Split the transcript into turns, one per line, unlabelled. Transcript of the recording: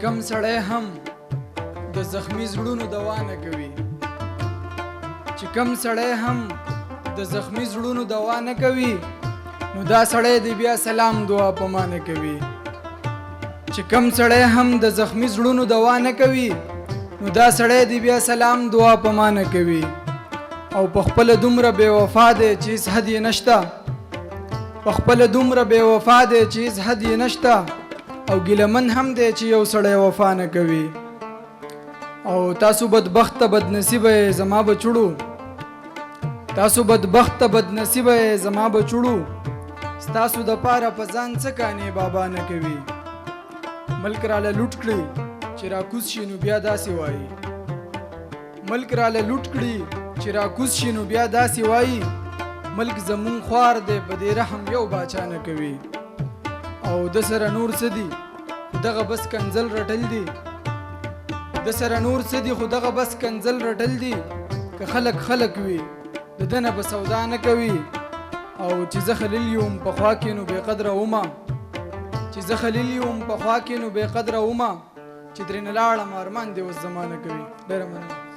کم سړی هم د زخمی زړونو دوا نه کوي، چې کم سړی هم د زخمی زړونو دوا نه کوي، نو دا سړی دی بیا سلام دعا په ما نه کوي. چې کم سړی هم د زخمی زړونو دوا نه کوي، نو دا سړی دی بیا سلام دعا په ما نه کوي. او په خپل دومره بے وفا دی چې هیڅ حد یې نشته، په خپل دومره بے وفا دی چې هیڅ حد یې نشته، او ګیلمن هم دی چې یو سړی وفا نه کوي. او تاسو بدبخته بد نصیبه زما بچړو، تاسو بدبخته بد نصیبه زما بچړو، ستاسو د پاره په ځان څه کانې بابا نه کوي. ملک راله لوټ کړي چې راکوز شي نو بیا داسې وایي، ملک راله لوټ کړي چې راکوز شي نو بیا داسې وایي، ملک زمون خوار دی په دې رحم یو باچا نه کوي. او د سره نور څه دي خو دغه بس کنزل رټل دي، د سره نور څه دي خو دغه بس کنزل رټل دي. که خلق خلق وي د دنه به سودا نه کوي. او چې زه خلیل یم په خوا کې نو بې قدره ومه، چې زه خلیل یم په خوا کې نو بې قدره ومه، چې درې نه لاړم ارمان دې اوس زما نه کوي. ډېره مننه.